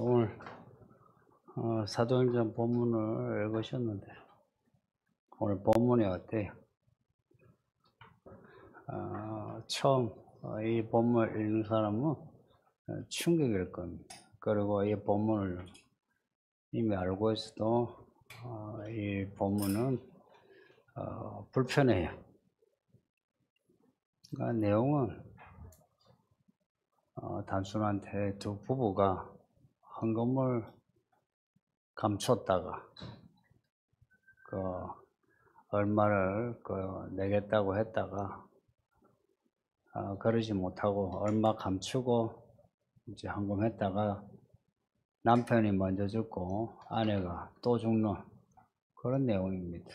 오늘 사도행전 본문을 읽으셨는데 오늘 본문이 어때요? 처음 이 본문을 읽는 사람은 충격일 겁니다. 그리고 이 본문을 이미 알고 있어도 이 본문은 불편해요. 그러니까 내용은 단순한데 두 부부가 헌금을 감췄다가 얼마를 내겠다고 했다가 그러지 못하고 얼마 감추고 이제 헌금했다가 남편이 먼저 죽고 아내가 또 죽는 그런 내용입니다.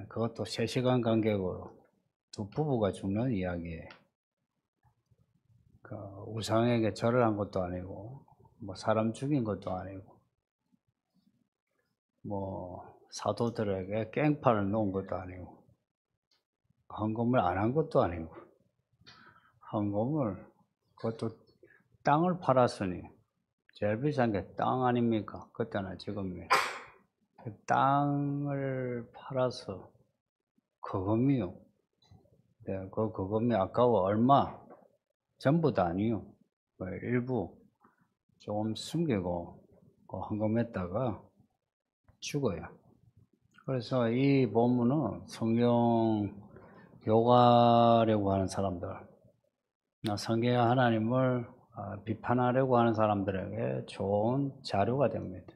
그것도 3시간 간격으로 두 부부가 죽는 이야기예요. 우상에게 절을 한 것도 아니고 뭐 사람 죽인 것도 아니고 뭐 사도들에게 깽판을 놓은 것도 아니고 헌금을 안 한 것도 아니고 헌금을 그것도 땅을 팔았으니 제일 비싼 게 땅 아닙니까? 그때나 지금이야. 땅을 팔아서 거금이요. 네, 그 거금이 아까워 얼마? 전부 다 아니요. 일부 조금 숨기고 헌금했다가 죽어요. 그래서 이 본문은 성경 욕하려고 하는 사람들, 성경 하나님을 비판하려고 하는 사람들에게 좋은 자료가 됩니다.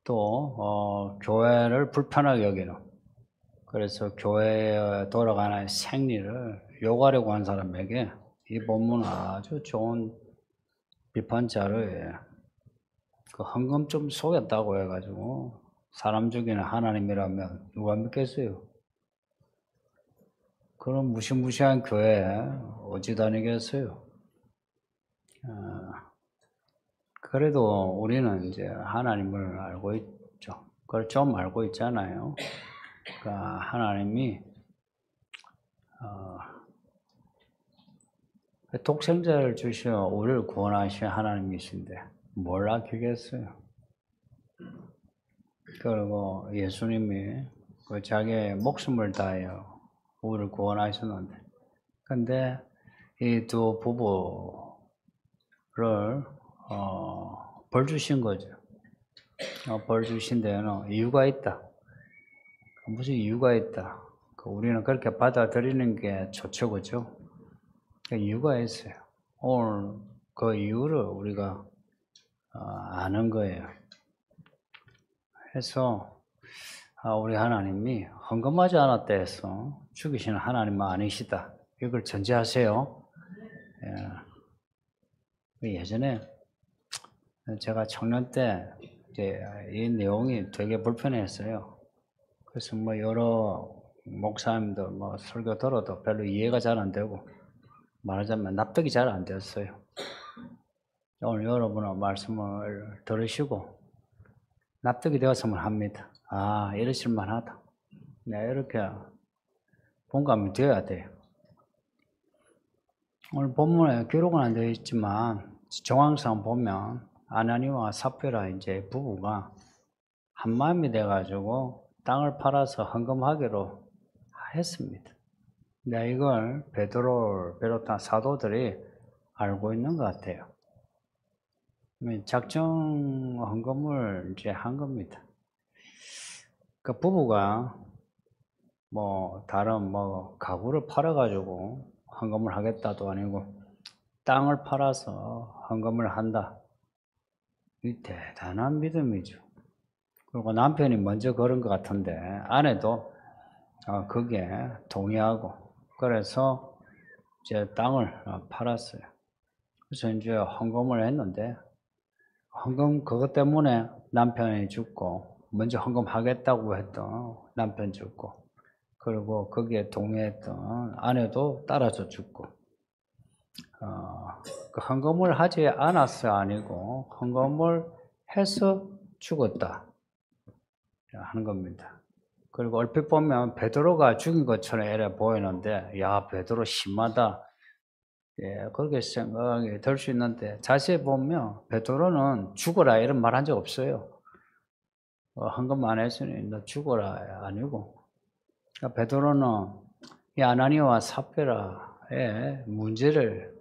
또 교회를 불편하게 여기는, 그래서 교회에 돌아가는 생리를 욕하려고 하는 사람에게 이 본문은 아주 좋은 비판 자료예요. 그 헌금 좀 속였다고 해가지고 사람 죽이는 하나님이라면 누가 믿겠어요? 그런 무시무시한 교회에 어찌 다니겠어요? 그래도 우리는 이제 하나님을 알고 있죠. 그걸 좀 알고 있잖아요. 그러니까 하나님이 독생자를 주시어 우리를 구원하신 하나님이신데 뭘 아끼겠어요? 그리고 예수님이 자기의 목숨을 다하여 우리를 구원하셨는데, 근데 이 두 부부를 벌 주신 거죠. 벌 주신 데에는 이유가 있다. 무슨 이유가 있다. 우리는 그렇게 받아들이는 게 좋죠, 그죠? 이유가 있어요. 오늘 그 이유를 우리가 아는 거예요. 해서 우리 하나님이 헌금하지 않았다 해서 죽이시는 하나님은 아니시다. 이걸 전제하세요. 예전에 제가 청년 때 이 내용이 되게 불편했어요. 그래서 뭐 여러 목사님들 뭐 설교 들어도 별로 이해가 잘 안 되고 말하자면 납득이 잘 안 됐어요. 오늘 여러분의 말씀을 들으시고 납득이 되었으면 합니다. 이러실 만하다. 이렇게 공감이 되어야 돼요. 오늘 본문에 기록은 안 되어 있지만 정황상 보면 아나니와 삽비라 이제 부부가 한 마음이 돼가지고 땅을 팔아서 헌금하기로 했습니다. 근데 이걸 베드로를 비롯한 사도들이 알고 있는 것 같아요. 작정 헌금을 이제 한 겁니다. 그 부부가 뭐 다른 뭐 가구를 팔아가지고 헌금을 하겠다도 아니고 땅을 팔아서 헌금을 한다. 이 대단한 믿음이죠. 그리고 남편이 먼저 그런 것 같은데 아내도 거기에 동의하고 그래서 이제 땅을 팔았어요. 그래서 이제 헌금을 했는데 헌금 그것 때문에 남편이 죽고 먼저 헌금하겠다고 했던 남편 죽고 그리고 거기에 동의했던 아내도 따라서 죽고 그 헌금을 하지 않았어 아니고 헌금을 해서 죽었다 하는 겁니다. 그리고 얼핏 보면 베드로가 죽인 것처럼 이래 보이는데 야 베드로 심하다. 예, 그렇게 생각이 들 수 있는데 자세히 보면 베드로는 죽어라 이런 말 한 적 없어요. 헌금 안 했으니 너 죽어라 아니고, 그러니까 베드로는 이 아나니아와 삽비라의 문제를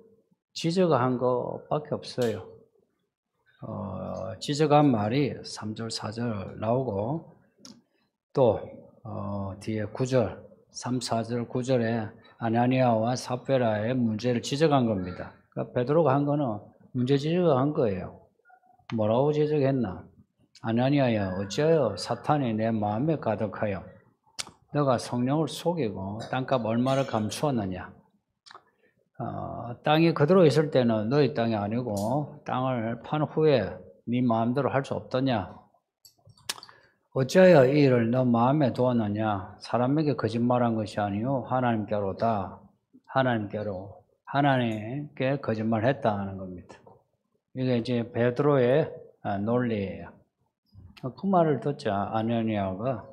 지적한 것밖에 없어요. 지적한 말이 3절, 4절 나오고 또 뒤에 9절, 3, 4절, 9절에 아나니아와 삽비라의 문제를 지적한 겁니다. 그러니까 베드로가 한 거는 문제 지적을 한 거예요. 뭐라고 지적했나? 아나니아야, 어찌하여 사탄이 내 마음에 가득하여 너가 성령을 속이고 땅값 얼마를 감추었느냐? 땅이 그대로 있을 때는 너희 땅이 아니고 땅을 판 후에 네 마음대로 할 수 없더냐? 어찌하여 이 일을 너 마음에 두었느냐? 사람에게 거짓말한 것이 아니요 하나님께로다. 하나님께 거짓말했다 하는 겁니다. 이게 이제 베드로의 논리예요. 그 말을 듣자 아나니아가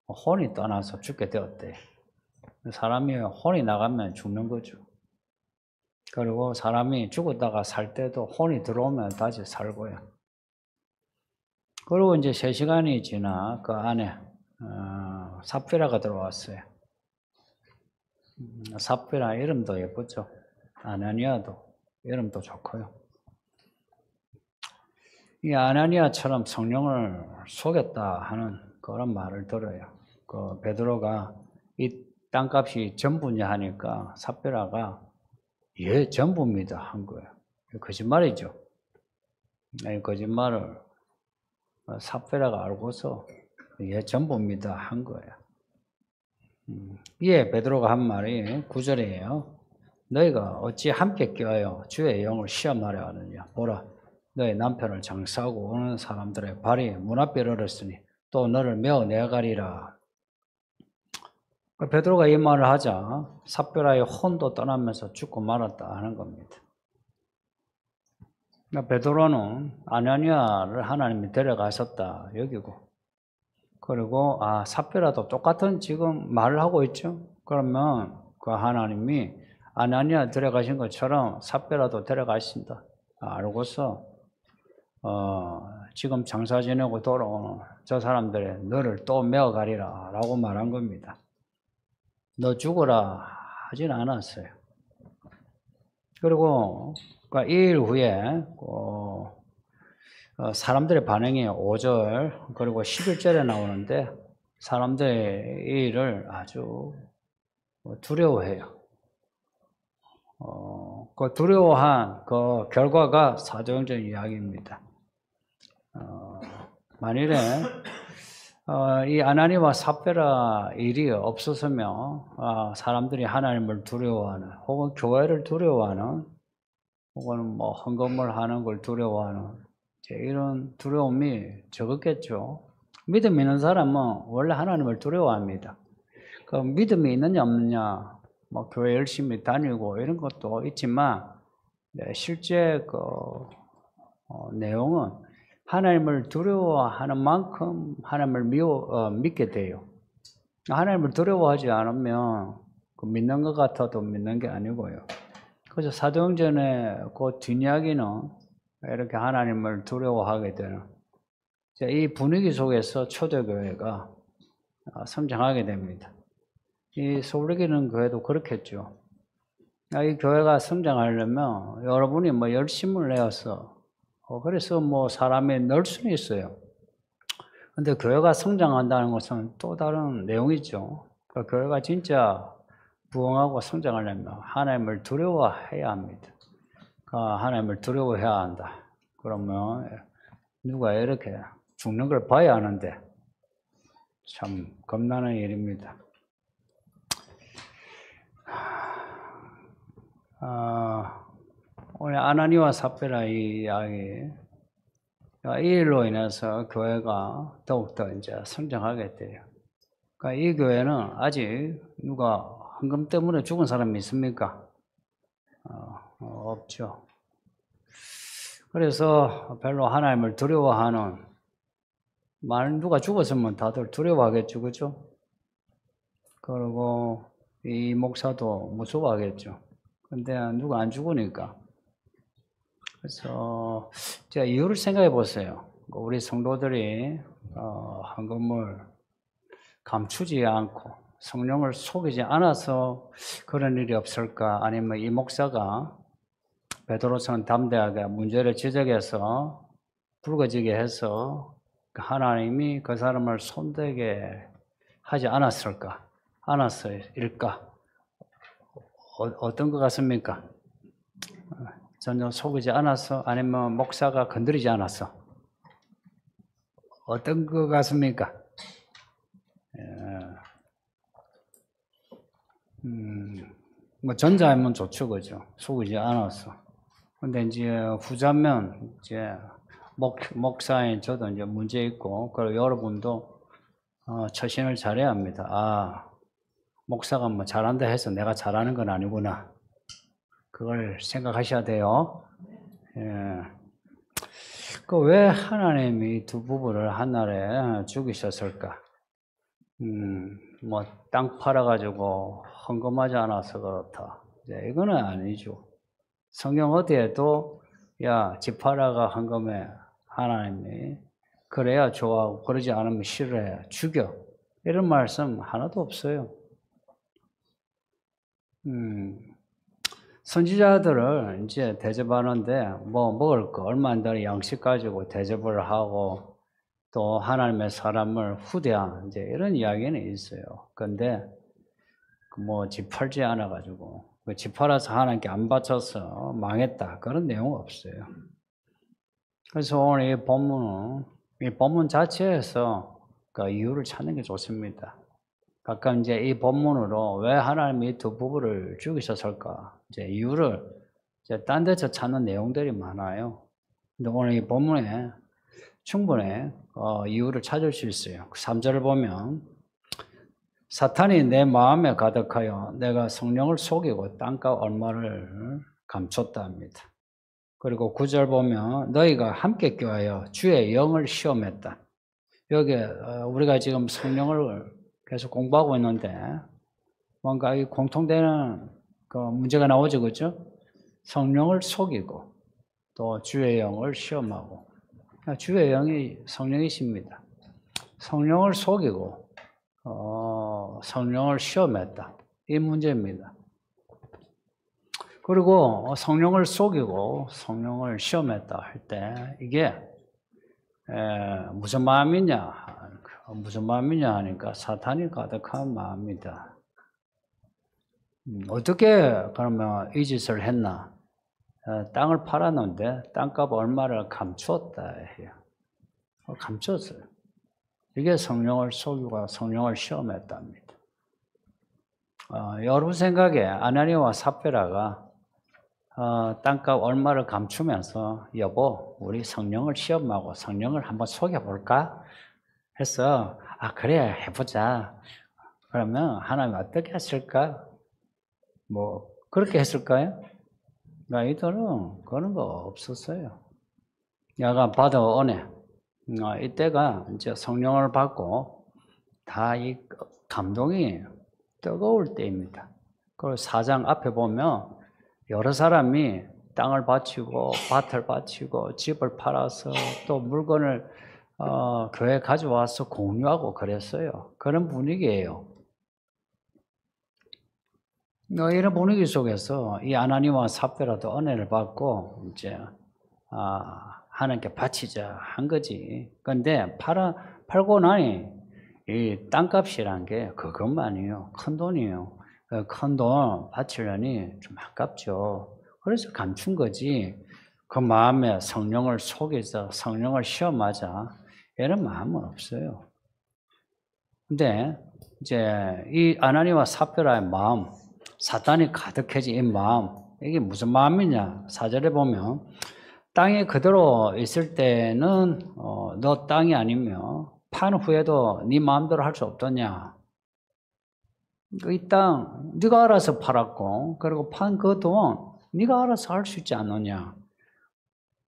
혼이 떠나서 죽게 되었대. 사람이 혼이 나가면 죽는 거죠. 그리고 사람이 죽었다가 살 때도 혼이 들어오면 다시 살고요. 그리고 이제 3시간이 지나 그 안에 삽비라가 들어왔어요. 삽비라 이름도 예쁘죠. 아나니아도 이름도 좋고요. 이 아나니아처럼 성령을 속였다 하는 그런 말을 들어요. 그 베드로가 이 땅값이 전부냐 하니까 삽비라가 예, 전부입니다 한 거예요. 거짓말이죠. 이 거짓말을 삽비라가 알고서 예, 전부입니다 한 거예요. 이에 베드로가 한 말이 9절이에요. 너희가 어찌 함께 껴요 주의 영을 시험하려 하느냐. 보라, 너희 남편을 장사하고 오는 사람들의 발이 문 앞에 이르렀으니 또 너를 메어 내가리라. 베드로가 이 말을 하자 삽비라의 혼도 떠나면서 죽고 말았다 하는 겁니다. 베드로는 아나니아를 하나님이 데려가셨다 여기고, 그리고 삽비라도 똑같은 지금 말을 하고 있죠. 그러면 그 하나님이 아나니아 데려가신 것처럼 삽비라도 데려가신다 알고서 지금 장사 지내고 돌아오는 저 사람들의 너를 또 메어가리라 라고 말한 겁니다. 너 죽어라 하진 않았어요. 그리고 2일 후에 사람들의 반응이 5절 그리고 11절에 나오는데 사람들의 이 일을 아주 두려워해요. 그 두려워한 그 결과가 사도행전 이야기입니다. 만일에 이 아나니아와 삽비라 일이 없었으면 사람들이 하나님을 두려워하는 혹은 교회를 두려워하는 혹은 뭐 헌금을 하는 걸 두려워하는 이런 두려움이 적었겠죠. 믿음 있는 사람은 원래 하나님을 두려워합니다. 그 믿음이 있느냐 없느냐, 뭐 교회 열심히 다니고 이런 것도 있지만 실제 그 내용은 하나님을 두려워하는 만큼 하나님을 믿게 돼요. 하나님을 두려워하지 않으면 그 믿는 것 같아도 믿는 게 아니고요. 그래서 사도행전의 그 뒷이야기는 이렇게 하나님을 두려워하게 되는 이 분위기 속에서 초대교회가 성장하게 됩니다. 이 서울에계는 교회도 그렇겠죠. 이 교회가 성장하려면 여러분이 뭐 열심을 내어서 그래서 뭐 사람이 늘 수는 있어요. 근데 교회가 성장한다는 것은 또 다른 내용이죠. 그러니까 교회가 진짜 부흥하고 성장하려면 하나님을 두려워해야 합니다. 하나님을 두려워해야 한다. 그러면 누가 이렇게 죽는 걸 봐야 하는데 참 겁나는 일입니다. 오늘 아나니아와 삽비라 이 이야기, 이 일로 인해서 교회가 더욱더 이제 성장하게 돼요. 그러니까 이 교회는 아직 누가 헌금 때문에 죽은 사람이 있습니까? 없죠. 그래서 별로 하나님을 두려워하는, 만약 누가 죽었으면 다들 두려워하겠죠, 그죠? 그리고 이 목사도 무서워하겠죠. 근데 누가 안 죽으니까. 그래서 제가 이유를 생각해 보세요. 우리 성도들이 헌금을 감추지 않고 성령을 속이지 않아서 그런 일이 없을까? 아니면 이 목사가 베드로처럼 담대하게 문제를 지적해서 붉어지게 해서 하나님이 그 사람을 손대게 하지 않았을까? 않았을까? 어떤 것 같습니까? 전혀 속이지 않았어? 아니면 목사가 건드리지 않았어? 어떤 것 같습니까? 뭐 전자하면 좋죠, 그죠? 속이지 않았어. 근데 이제 후자면 이제 목사인 저도 이제 문제 있고, 그리고 여러분도 처신을 잘해야 합니다. 아, 목사가 뭐 잘한다 해서 내가 잘하는 건 아니구나. 그걸 생각하셔야 돼요. 예. 그 왜 하나님이 두 부부를 한날에 죽이셨을까? 뭐 땅 팔아가지고 헌금하지 않아서 그렇다. 이거는 아니죠. 성경 어디에도 야, 집 팔아가 헌금해. 하나님이 그래야 좋아하고 그러지 않으면 싫어해. 죽여. 이런 말씀 하나도 없어요. 선지자들을 이제 대접하는데 뭐 먹을 거 얼마 안 되는 양식 가지고 대접을 하고 또 하나님의 사람을 후대한 이제 이런 이야기는 있어요. 그런데 뭐 집 팔지 않아 가지고 집 팔아서 하나님께 안 바쳐서 망했다 그런 내용 없어요. 그래서 오늘 이 본문 자체에서 그 이유를 찾는 게 좋습니다. 가끔 이제 이 본문으로 왜 하나님이 두 부부를 죽이셨을까? 이제 이유를 이제 딴 데서 찾는 내용들이 많아요. 근데 오늘 이 본문에 충분히 이유를 찾을 수 있어요. 3절을 보면 사탄이 내 마음에 가득하여 내가 성령을 속이고 땅값 얼마를 감췄다 합니다. 그리고 9절 보면 너희가 함께 껴하여 주의 영을 시험했다. 여기 우리가 지금 성령을 계속 공부하고 있는데 뭔가 이 공통되는 그 문제가 나오죠, 그렇죠? 성령을 속이고 또 주의 영을 시험하고 주의 영이 성령이십니다. 성령을 속이고 성령을 시험했다. 이 문제입니다. 그리고 성령을 속이고 성령을 시험했다 할 때 이게 무슨 마음이냐? 무슨 마음이냐 하니까 사탄이 가득한 마음이다. 어떻게 그러면 이 짓을 했나? 땅을 팔았는데 땅값 얼마를 감추었다 해요. 감췄어요. 이게 성령을 속이고 성령을 시험했답니다. 여러분 생각에 아나니아와 삽비라가 땅값 얼마를 감추면서 여보 우리 성령을 시험하고 성령을 한번 속여볼까? 해서 그래 해보자. 그러면 하나님 어떻게 했을까? 뭐 그렇게 했을까요? 이들은 그런 거 없었어요. 야가 받아 오네. 이때가 이제 성령을 받고 다 이 감동이 뜨거울 때입니다. 그리고 4장 앞에 보면 여러 사람이 땅을 바치고 밭을 바치고 집을 팔아서 또 물건을 교회에 가져와서 공유하고 그랬어요. 그런 분위기예요. 이런 분위기 속에서 이 아나니아와 삽비라도 은혜를 받고 이제 하나님께 바치자 한 거지. 그런데 팔고 나니 이 땅값이란 게 그것만이에요. 큰 돈이에요. 큰 돈 바치려니 좀 아깝죠. 그래서 감춘 거지. 그 마음에 성령을 속여서 성령을 시험하자 이런 마음은 없어요. 근데 이제 이 아나니아와 삽비라의 마음, 사탄이 가득해진 이 마음, 이게 무슨 마음이냐? 4절에 보면 땅에 그대로 있을 때는 너 땅이 아니면 판 후에도 네 마음대로 할 수 없더냐? 이 땅 네가 알아서 팔았고 그리고 판 그 돈 네가 알아서 할 수 있지 않느냐?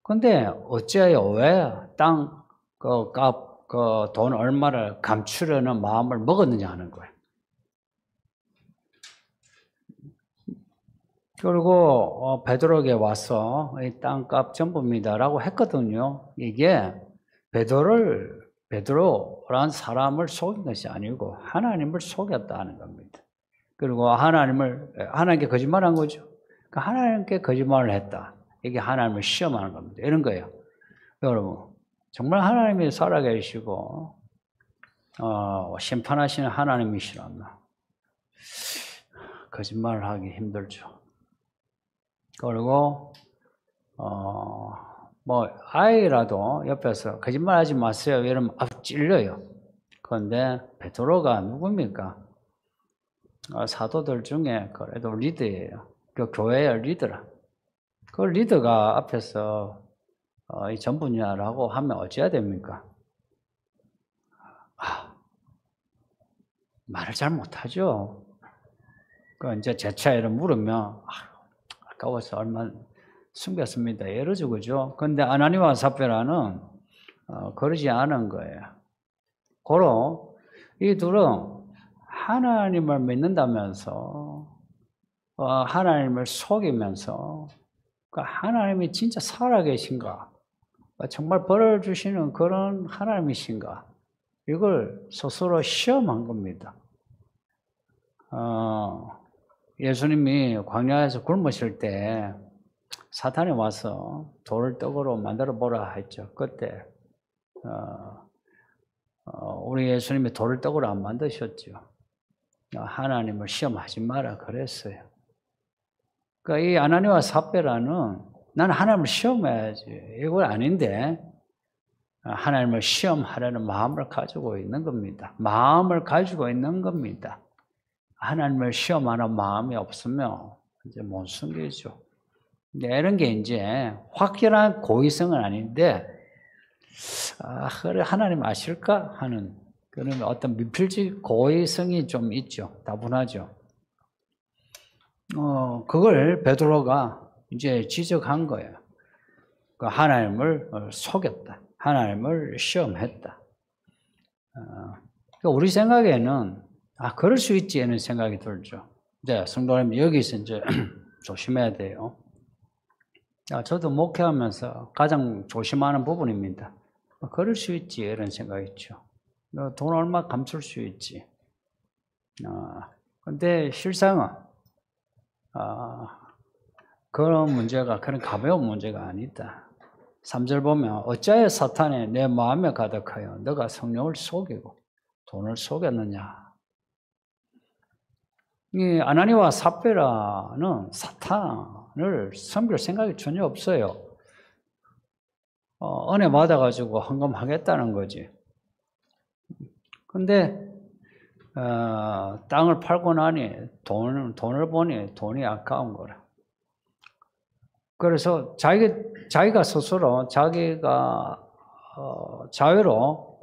근데 어째요? 왜 땅 그 값 그 돈 얼마를 감추려는 마음을 먹었느냐 하는 거예요. 그리고 베드로에게 와서 이 땅값 전부입니다라고 했거든요. 이게 베드로란 사람을 속인 것이 아니고 하나님을 속였다는 겁니다. 그리고 하나님께 거짓말한 거죠. 그러니까 하나님께 거짓말을 했다. 이게 하나님을 시험하는 겁니다. 이런 거예요. 여러분, 정말 하나님이 살아계시고 심판하시는 하나님이시라면 거짓말을 하기 힘들죠. 그리고 아이라도 옆에서 거짓말하지 마세요 이러면 찔려요. 그런데 베드로가 누굽니까? 사도들 중에 그래도 리더예요. 그 교회의 리더라. 그 리더가 앞에서 이 전부냐라고 하면 어찌해야 됩니까? 말을 잘 못하죠. 그 이제 제 차이를 물으면 아까워서 얼마 숨겼습니다. 이러죠, 그죠? 근데 아나니와 삽비라는 그러지 않은 거예요. 고로 이 둘은 하나님을 믿는다면서 하나님을 속이면서 하나님이 진짜 살아계신가? 정말 벌을 주시는 그런 하나님이신가? 이걸 스스로 시험한 겁니다. 예수님이 광야에서 굶으실 때 사탄이 와서 돌을 떡으로 만들어 보라 했죠. 그때 우리 예수님이 돌을 떡으로 안 만드셨죠. 하나님을 시험하지 마라 그랬어요. 그러니까 이 아나니와 삽비라는 나는 하나님을 시험해야지 이건 아닌데 하나님을 시험하려는 마음을 가지고 있는 겁니다. 마음을 가지고 있는 겁니다. 하나님을 시험하는 마음이 없으면 이제 못 숨기죠. 이런 게 이제 확실한 고의성은 아닌데, 그래 하나님 아실까 하는 그런 어떤 미필적 고의성이 좀 있죠. 다분하죠. 그걸 베드로가 이제 지적한 거예요. 하나님을 속였다. 하나님을 시험했다. 우리 생각에는 그럴 수 있지 하는 생각이 들죠. 네, 성도님 여기서 이제 조심해야 돼요. 저도 목회하면서 가장 조심하는 부분입니다. 그럴 수 있지 이런 생각이 있죠. 돈 얼마 감출 수 있지. 근데 실상은 그런 문제가 그런 가벼운 문제가 아니다. 3절 보면 어찌하여 사탄이 내 마음에 가득하여 너가 성령을 속이고 돈을 속였느냐. 이 아나니와 삽비라는 사탄을 섬길 생각이 전혀 없어요. 은혜 받아가지고 헌금하겠다는 거지. 근데 땅을 팔고 나니 돈을 보니 돈이 아까운 거라. 그래서 자기가 스스로 자기가 자유로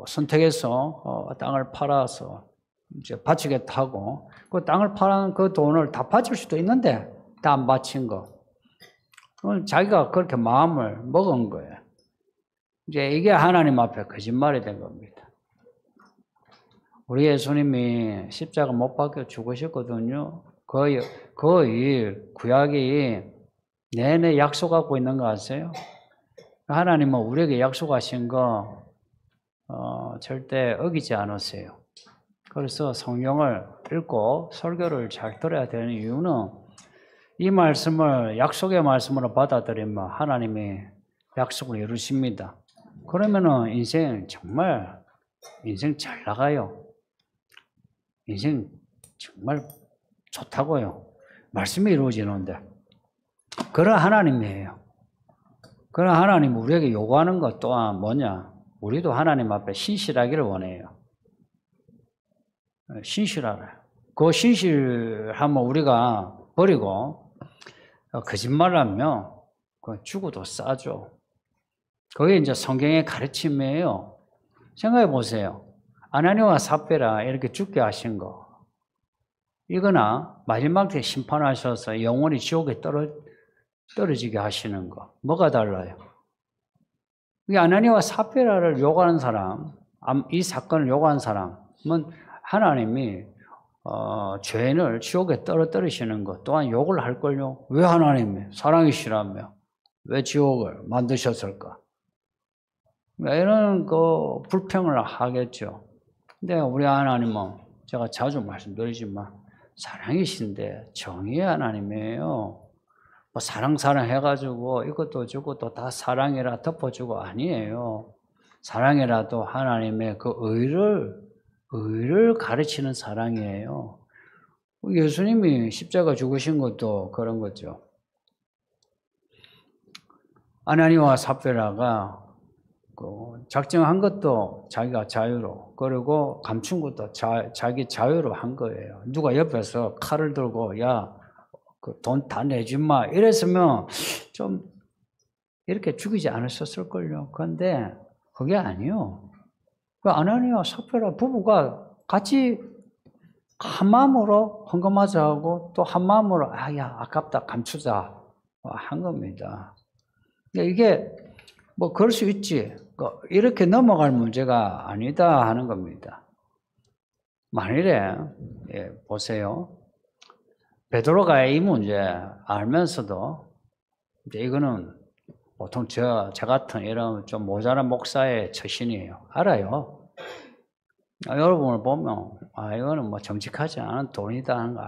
선택해서 땅을 팔아서 이제 바치겠다고 그 땅을 팔은 그 돈을 다 바칠 수도 있는데 다 안 바친 거. 자기가 그렇게 마음을 먹은 거예요. 이제 이게 하나님 앞에 거짓말이 된 겁니다. 우리 예수님이 십자가 못 박혀 죽으셨거든요. 거의 구약이 내내 약속하고 있는 거 아세요? 하나님은 우리에게 약속하신 거 절대 어기지 않으세요. 그래서 성경을 읽고 설교를 잘 들어야 되는 이유는 이 말씀을 약속의 말씀으로 받아들이면 하나님이 약속을 이루십니다. 그러면은 인생 잘 나가요. 인생 정말 좋다고요. 말씀이 이루어지는데. 그런 하나님이에요. 그런 하나님 우리에게 요구하는 것 또한 뭐냐? 우리도 하나님 앞에 신실하기를 원해요. 신실하라. 그 신실함을 우리가 버리고 거짓말을 하면 죽어도 싸죠. 그게 이제 성경의 가르침이에요. 생각해 보세요. 아나니와 삽비라 이렇게 죽게 하신 거. 이거나 마지막 때 심판하셔서 영원히 지옥에 떨어지게 하시는 거. 뭐가 달라요? 이 아나니와 삽비라를 요구하는 사람, 이 사건을 요구하는 사람은 하나님이 죄인을 지옥에 떨어뜨리시는 것 또한 욕을 할걸요. 왜 하나님이 사랑이시라며 왜 지옥을 만드셨을까? 이런 그 불평을 하겠죠. 근데 우리 하나님은 제가 자주 말씀드리지만 사랑이신데 정의의 하나님이에요. 뭐 사랑 해가지고 이것도 저것도 다 사랑이라 덮어주고 아니에요. 사랑이라도 하나님의 그 의를 가르치는 사랑이에요. 예수님이 십자가 죽으신 것도 그런 거죠. 아나니와 삽비라가 작정한 것도 자기가 자유로, 그리고 감춘 것도 자기 자유로 한 거예요. 누가 옆에서 칼을 들고 야, 그 돈 다 내지 마 이랬으면 좀 이렇게 죽이지 않으셨을걸요. 그런데 그게 아니요. 그 아나니와 삽비라 부부가 같이 한 마음으로 헌금하자 하고 또 한 마음으로 야 아깝다 감추자 한 겁니다. 이게 뭐 그럴 수 있지. 이렇게 넘어갈 문제가 아니다 하는 겁니다. 만일에 보세요. 베드로가 이 문제 알면서도 이제 이거는 보통 저 같은 이런 좀 모자란 목사의 처신이에요. 알아요. 여러분을 보면 이거는 뭐 정직하지 않은 돈이다 하는 거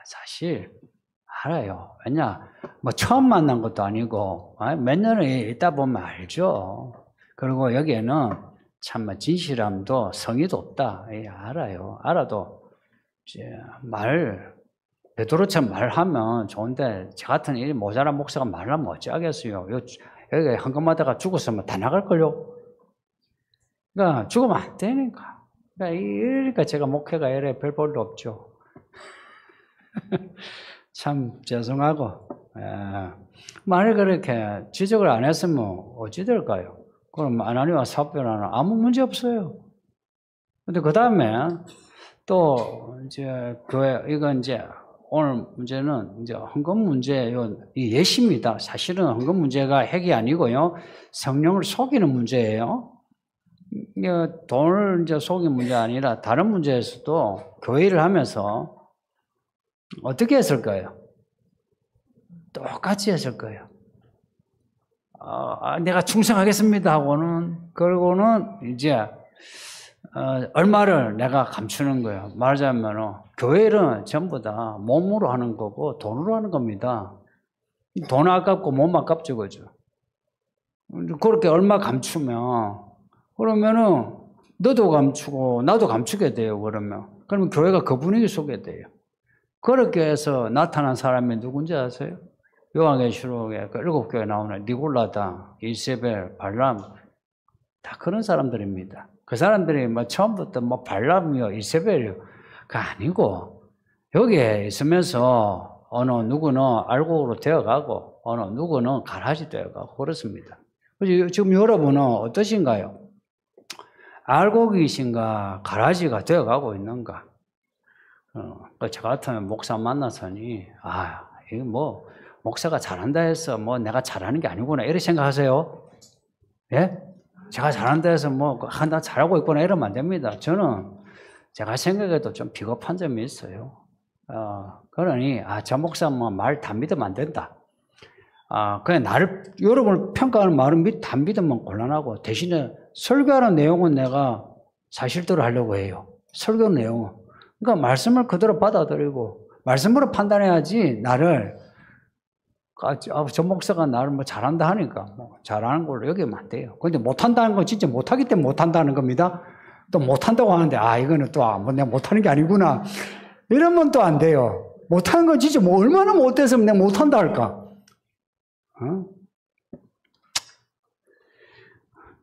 사실 알아요. 왜냐 뭐 처음 만난 것도 아니고 몇 년을 있다 보면 알죠. 그리고 여기에는 참 진실함도 성의도 없다. 알아요. 알아도 이제 베드로처럼 말하면 좋은데 저 같은 이 모자란 목사가 말하면 어찌하겠어요. 여기 헌금하다가 죽었으면 다 나갈걸요. 그러니까 죽으면 안 되니까. 그러니까 제가 목회가 이래 별 볼도 없죠. 참 죄송하고 만약 그렇게 지적을 안 했으면 어찌 될까요? 그럼 아나니와 삽비라는 아무 문제 없어요. 근데 그 다음에 또 이제 이건 이제 오늘 문제는 이제 헌금 문제예요. 이 예시입니다. 사실은 헌금 문제가 핵이 아니고요. 성령을 속이는 문제예요. 돈을 이제 속이는 문제가 아니라 다른 문제에서도 교회를 하면서 어떻게 했을까요? 똑같이 했을 거예요. 내가 충성하겠습니다 하고는 그러고는 이제 얼마를 내가 감추는 거예요. 말하자면 교회는 전부 다 몸으로 하는 거고 돈으로 하는 겁니다. 돈 아깝고 몸 아깝죠, 그죠? 그렇게 얼마 감추면 그러면은 너도 감추고 나도 감추게 돼요. 그러면 교회가 그 분위기 속에 돼요. 그렇게 해서 나타난 사람이 누군지 아세요? 요한계시록에 그 7교회 나오는 니골라당, 이세벨, 발람 다 그런 사람들입니다. 그 사람들이 뭐 처음부터 뭐 발람이요, 이세벨이요 그 아니고 여기에 있으면서 어느 누구는 알곡으로 되어가고 어느 누구는 가라지 되어가고 그렇습니다. 지금 여러분은 어떠신가요? 알곡이신가 가라지가 되어가고 있는가? 저 같으면 목사 만나서니 이거 뭐 목사가 잘한다 해서 뭐 내가 잘하는 게 아니구나 이렇게 생각하세요? 예? 제가 잘한다 해서 뭐 나 잘하고 있구나 이러면 안 됩니다. 저는 제가 생각해도 좀 비겁한 점이 있어요. 그러니 저 목사 뭐 말 다 믿으면 안 된다. 그냥 여러분을 평가하는 말은 다 믿으면 곤란하고 대신에 설교하는 내용은 내가 사실대로 하려고 해요. 설교 내용은. 그러니까 말씀을 그대로 받아들이고 말씀으로 판단해야지 나를 저 목사가 나를 뭐 잘한다 하니까 뭐 잘하는 걸로 여기면 안 돼요. 근데 못한다는 건 진짜 못하기 때문에 못한다는 겁니다. 또 못한다고 하는데 이거는 또 내가 못하는 게 아니구나 이러면 또 안 돼요. 못하는 건 진짜 뭐 얼마나 못해서 내가 못한다 할까?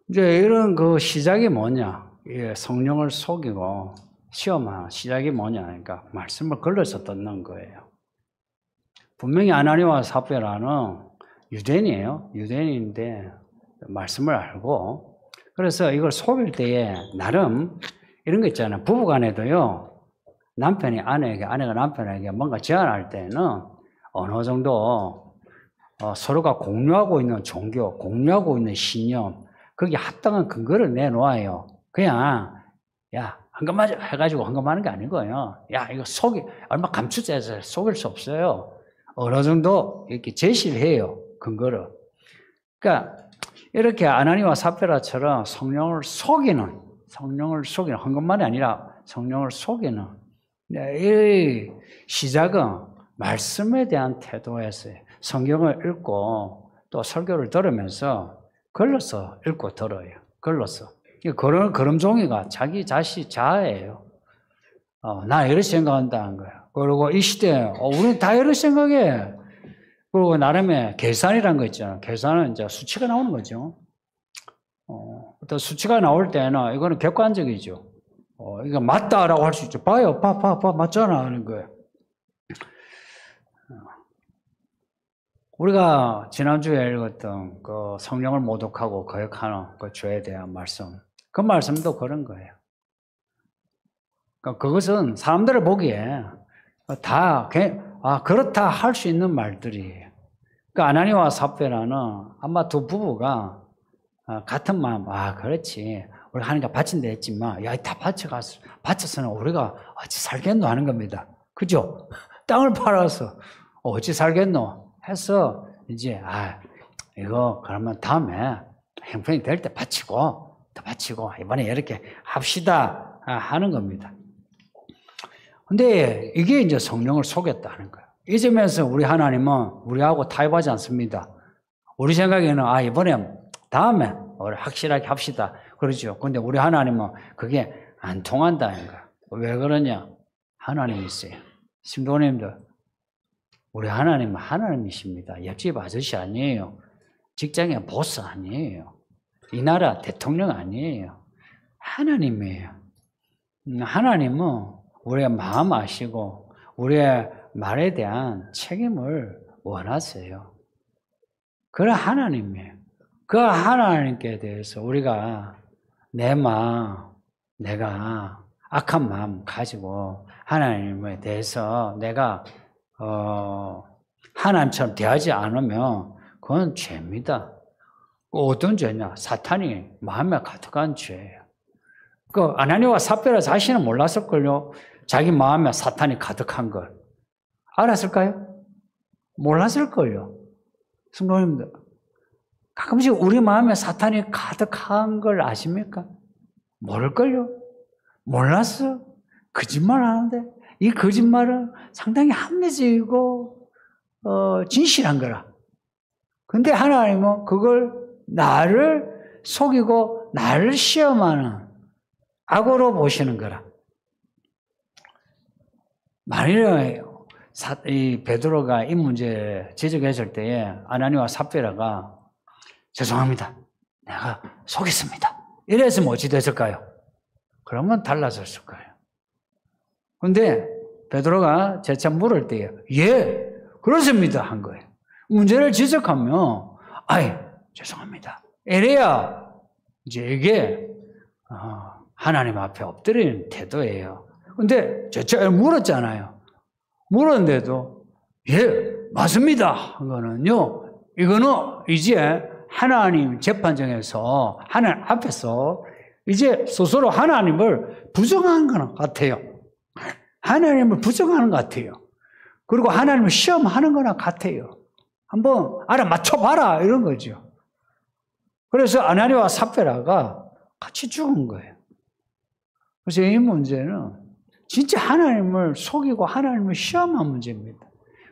이제 이런 그 시작이 뭐냐? 성령을 속이고 시험하는 시작이 뭐냐? 그러니까 말씀을 걸러서 듣는 거예요. 분명히 아나니와 삽비라는 유대인이에요. 유대인인데 말씀을 알고 그래서 이걸 속일 때에 나름 이런 거 있잖아요. 부부간에도요. 남편이 아내에게 아내가 남편에게 뭔가 제안할 때는 어느 정도 서로가 공유하고 있는 종교, 공유하고 있는 신념 거기에 합당한 근거를 내놓아요. 그냥 헌금하자 해가지고 헌금하는 게 아니고요. 야, 이거 얼마 감추자해서 속일 수 없어요. 어느 정도 이렇게 제시를 해요. 근거를. 그러니까 이렇게 아나니와 삽비라처럼 성령을 속이는 헌금만이 아니라 성령을 속이는 이 시작은 말씀에 대한 태도였어요. 성경을 읽고 또 설교를 들으면서 걸러서 읽고 들어요. 걸러서. 걸음종이가 자기 자아예요. 나 이렇게 생각한다는 거야. 그리고 이 시대에 우리는 다 이렇게 생각해. 그리고 나름의 계산이라는 거 있잖아요. 계산은 이제 수치가 나오는 거죠. 또 수치가 나올 때는 이거는 객관적이죠. 이거 맞다라고 할 수 있죠. 봐요, 맞잖아 하는 거예요. 우리가 지난주에 읽었던 그 성령을 모독하고 거역하는 그 죄에 대한 말씀, 그 말씀도 그런 거예요. 그것은 사람들을 보기에 다 그렇다 할 수 있는 말들이에요. 아나니와 삽비라는 아마 두 부부가 같은 마음, 그렇지. 우리 하나님께 바친다 했지만, 야, 다 바쳐서는 우리가 어찌 살겠노 하는 겁니다. 그죠? 땅을 팔아서 어찌 살겠노 해서 이제, 이거 그러면 다음에 형편이 될 때 바치고, 이번에 이렇게 합시다 하는 겁니다. 근데 이게 이제 성령을 속였다는 거예요. 이 점에서 우리 하나님은 우리하고 타협하지 않습니다. 우리 생각에는 이번에 다음에 우리 확실하게 합시다. 그러죠. 근데 우리 하나님은 그게 안 통한다는 거야. 왜 그러냐? 하나님이 있어요. 신도님들, 우리 하나님은 하나님이십니다. 옆집 아저씨 아니에요. 직장의 보스 아니에요. 이 나라 대통령 아니에요. 하나님이에요. 하나님은 우리의 마음 아시고 우리의 말에 대한 책임을 원하세요. 그런 하나님이에요. 그 하나님께 대해서 우리가 내가 악한 마음 가지고 하나님에 대해서 내가 하나님처럼 대하지 않으면 그건 죄입니다. 어떤 죄냐? 사탄이 마음에 가득한 죄예요. 그 아나니와 삽비라 자신은 몰랐을걸요. 자기 마음에 사탄이 가득한 걸. 알았을까요? 몰랐을걸요. 성도님들, 가끔씩 우리 마음에 사탄이 가득한 걸 아십니까? 모를걸요? 몰랐어? 거짓말 하는데 이 거짓말은 상당히 합리적이고 진실한 거라. 근데 하나님은 그걸 나를 속이고 나를 시험하는 악으로 보시는 거라. 만일에 이 베드로가 이 문제 지적했을 때에 아나니와 삽비라가 죄송합니다. 내가 속였습니다. 이랬으면 어찌 됐을까요? 그러면 달라졌을 거예요. 근데 베드로가 재차 물을 때에 예, 그렇습니다 한 거예요. 문제를 지적하면 죄송합니다. 이래야 이제 이게 하나님 앞에 엎드리는 태도예요. 근데 재차 물었잖아요. 물었는데도 예, 맞습니다 한 거는요. 이거는 이제 하나님 재판정에서 하나님 앞에서 이제 스스로 하나님을 부정한 것 같아요. 하나님을 부정하는 것 같아요. 그리고 하나님을 시험하는 거나 같아요. 한번 알아맞혀봐라 이런 거죠. 그래서 아나니와 삽비라가 같이 죽은 거예요. 그래서 이 문제는 진짜 하나님을 속이고 하나님을 시험한 문제입니다.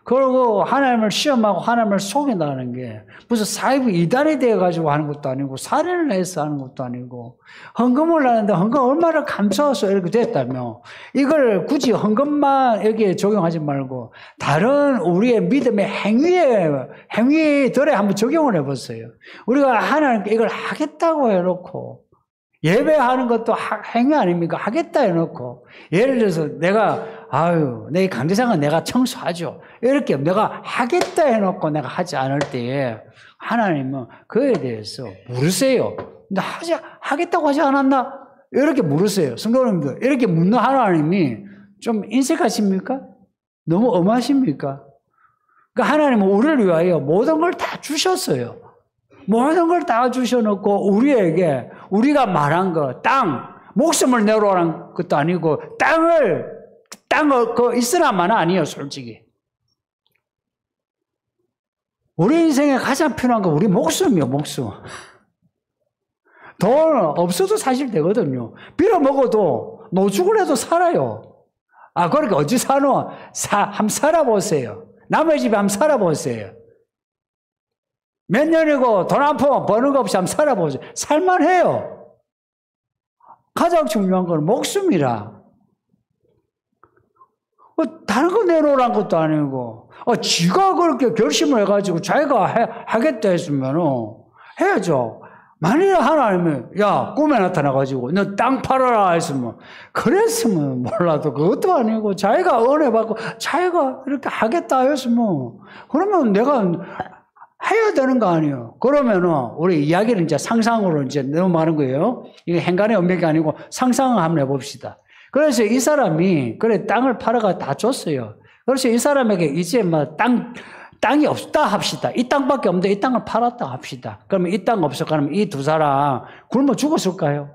그리고 하나님을 시험하고 하나님을 속인다는 게 무슨 사이비 이단이 되어가지고 하는 것도 아니고 살인을 해서 하는 것도 아니고 헌금을 하는데 헌금 얼마를 감사해서 이렇게 됐다며 이걸 굳이 헌금만 여기에 적용하지 말고 다른 우리의 믿음의 행위들에 한번 적용을 해보세요. 우리가 하나님께 이걸 하겠다고 해놓고 예배하는 것도 행위 아닙니까? 하겠다 해놓고 예를 들어서 내가 내 강제상은 내가 청소하죠. 이렇게 내가 하겠다 해놓고 내가 하지 않을 때에 하나님은 그에 대해서 물으세요. 근데 하겠다고 하지 않았나? 이렇게 물으세요. 성도님들, 이렇게 묻는 하나님이 좀 인색하십니까? 너무 엄하십니까? 그러니까 하나님은 우리를 위하여 모든 걸 다 주셨어요. 모든 걸 다 주셔놓고 우리에게 우리가 말한 거, 땅, 목숨을 내놓으라는 것도 아니고 땅을 있으나마나 아니에요, 솔직히. 우리 인생에 가장 필요한 건 우리 목숨이요, 목숨. 돈 없어도 사실 되거든요. 빌어먹어도 노죽을 해도 살아요. 그러니까 어찌 사노? 한번 살아보세요. 남의 집에 한번 살아보세요. 몇 년이고 돈 한 푼 버는 거 없이 한번 살아보세요. 살만해요. 가장 중요한 건 목숨이라. 다른 거 내놓으란 것도 아니고, 지가 그렇게 결심을 해가지고 자기가 하겠다 했으면 해야죠. 만일 하나님이, 야, 꿈에 나타나가지고, 너 땅 팔아라 했으면, 그랬으면 몰라도 그것도 아니고, 자기가 은혜 받고, 자기가 이렇게 하겠다 했으면, 그러면 내가 해야 되는 거 아니에요. 그러면은, 우리 이야기를 이제 상상으로 이제 넘어가는 거예요. 이게 행간의 음력이 아니고, 상상을 한번 해봅시다. 그래서 이 사람이, 그래, 땅을 팔아가 다 줬어요. 그래서 이 사람에게 이제 땅이 없다 합시다. 이 땅밖에 없는데 이 땅을 팔았다 합시다. 그러면 이 땅 없어. 그러면 이 두 사람 굶어 죽었을까요?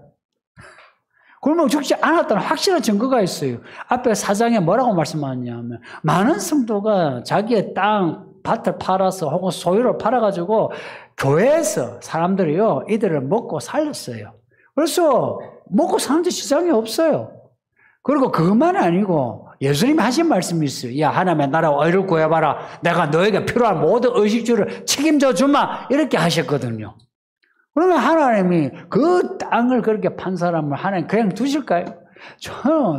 굶어 죽지 않았다는 확실한 증거가 있어요. 앞에 4장에 뭐라고 말씀하냐면 많은 성도가 자기의 땅, 밭을 팔아서 혹은 소유를 팔아가지고 교회에서 사람들이요, 이들을 먹고 살렸어요. 그래서 먹고 사는데 지장이 없어요. 그리고 그것만이 아니고 예수님이 하신 말씀이 있어요. 야, 하나님의 나라 의를 구해봐라. 내가 너에게 필요한 모든 의식주를 책임져 주마. 이렇게 하셨거든요. 그러면 하나님이 그 땅을 그렇게 판 사람을 하나님 그냥 두실까요?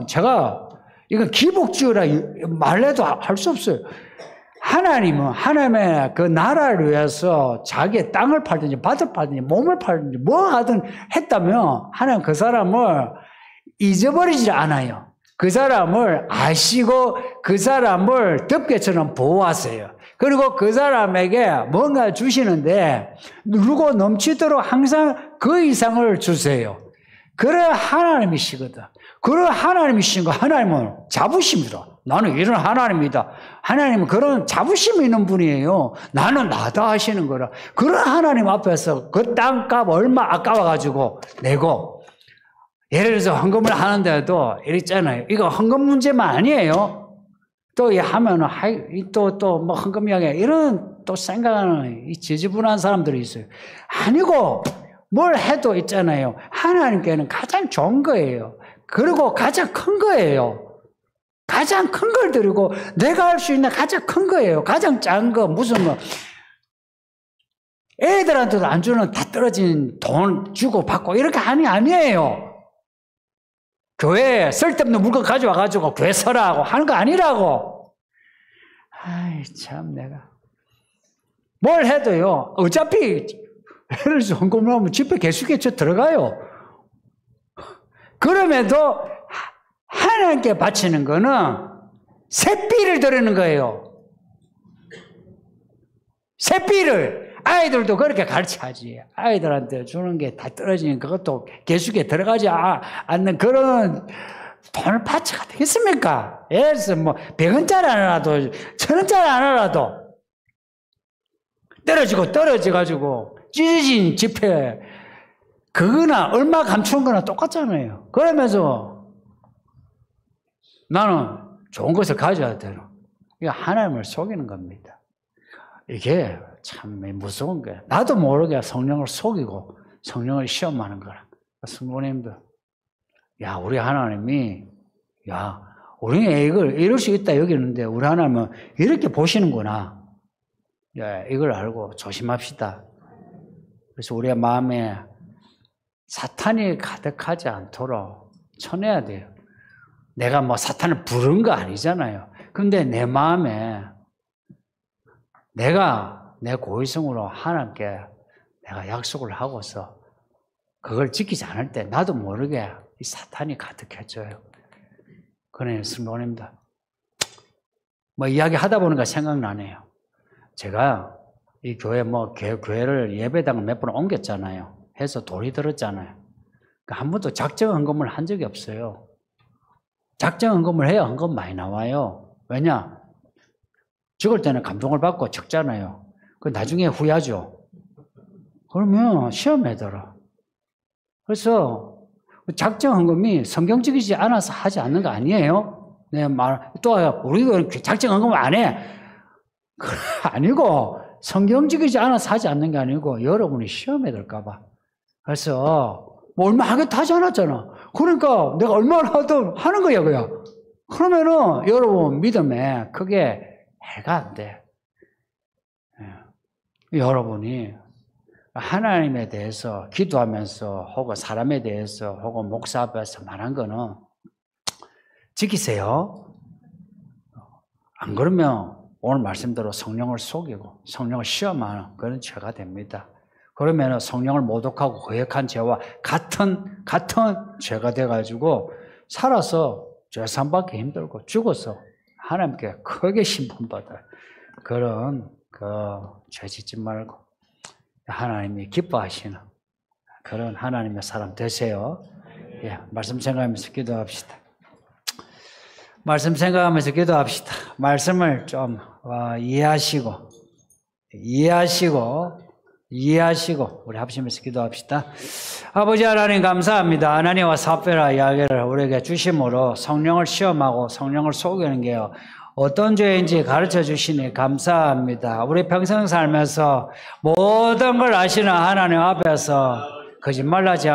제가 이건 기복주의라 말해도 할 수 없어요. 하나님은 하나님의 그 나라를 위해서 자기의 땅을 팔든지 밭을 팔든지 몸을 팔든지 뭐 하든 했다면 하나님 그 사람을 잊어버리지 않아요. 그 사람을 아시고 그 사람을 덮개처럼 보호하세요. 그리고 그 사람에게 뭔가 주시는데 누르고 넘치도록 항상 그 이상을 주세요. 그래 하나님이시거든. 그래 하나님이신 거 하나님은 자부심이다. 나는 이런 하나님이다. 하나님은 그런 자부심이 있는 분이에요. 나는 나다 하시는 거라. 그런 하나님 앞에서 그 땅값 얼마 아까워가지고 내고 예를 들어서 헌금을 하는데도 이랬잖아요. 이거 헌금 문제만 아니에요. 또 하면은 또 뭐 헌금 이야기 이런 또 생각하는 이 지지분한 사람들이 있어요. 아니고 뭘 해도 있잖아요. 하나님께는 가장 좋은 거예요. 그리고 가장 큰 거예요. 가장 큰 걸 드리고 내가 할 수 있는 가장 큰 거예요. 가장 작은 거 무슨 뭐 애들한테도 안 주는 다 떨어진 돈 주고 받고 이렇게 하는 게 아니에요. 교회에 쓸데없는 물건 가져와가지고 교회 서라고 하는 거 아니라고. 아이, 참, 내가. 뭘 해도요, 어차피, 예를 들어서 헌금을 하면 집회 개수에 들어가요. 그럼에도 하나님께 바치는 거는 셋비를 드리는 거예요. 셋비를. 아이들도 그렇게 가르쳐야지. 아이들한테 주는 게 다 떨어지는 그것도 계속에 들어가지 않는 그런 돈을 바쳐가 되겠습니까? 예를 들어서 뭐 100원짜리 하나라도 1000원짜리 하나라도 떨어져가지고 찢어진 지폐 그거나 얼마 감추는 거나 똑같잖아요. 그러면서 나는 좋은 것을 가져야 되는 이게 하나님을 속이는 겁니다. 이게 참 무서운 거야. 나도 모르게 성령을 속이고 성령을 시험하는 거라. 성도님들, 야, 우리 하나님이, 야, 우리는 이걸 이럴 수 있다 여기는데 우리 하나님은 이렇게 보시는구나. 야, 이걸 알고 조심합시다. 그래서 우리의 마음에 사탄이 가득하지 않도록 쳐내야 돼요. 내가 뭐 사탄을 부른 거 아니잖아요. 근데 내 마음에 내가 내 고의성으로 하나님께 내가 약속을 하고서 그걸 지키지 않을 때 나도 모르게 이 사탄이 가득해져요. 그러니 성도님들, 뭐 이야기 하다 보니까 생각나네요. 제가 이 교회 교회를 예배당을 몇 번 옮겼잖아요. 해서 돈이 들었잖아요. 그러니까 한 번도 작정 헌금을 한 적이 없어요. 작정 헌금을 해야 헌금 많이 나와요. 왜냐? 죽을 때는 감동을 받고 적잖아요. 그 나중에 후회하죠. 그러면 시험에 들어. 그래서 작정 헌금이 성경적이지 않아서 하지 않는 거 아니에요? 네, 또 우리가 작정 헌금 안 해. 아니고 성경적이지 않아서 하지 않는 게 아니고 여러분이 시험에 들까 봐. 그래서 뭐 얼마 하겠다 하지 않았잖아. 그러니까 내가 얼마나 하든 하는 거야 그야. 그러면은 여러분 믿음에 그게 해가 안 돼. 여러분이 하나님에 대해서 기도하면서 혹은 사람에 대해서 혹은 목사 앞에서 말한 거는 지키세요. 안 그러면 오늘 말씀대로 성령을 속이고 성령을 시험하는 그런 죄가 됩니다. 그러면 성령을 모독하고 거역한 죄와 같은 죄가 돼가지고 살아서 죄산받기 힘들고 죽어서 하나님께 크게 심판받아요. 그런 죄 짓지 말고 하나님이 기뻐하시는 그런 하나님의 사람 되세요. 예, 말씀 생각하면서 기도합시다. 말씀 생각하면서 기도합시다. 말씀을 좀 이해하시고 우리 합심해서 기도합시다. 아버지 하나님 감사합니다. 하나님과 사페라 이야기를 우리에게 주심으로 성령을 시험하고 성령을 속이는 게요. 어떤 죄인지 가르쳐 주시니 감사합니다. 우리 평생 살면서 모든 걸 아시는 하나님 앞에서 거짓말하지 않고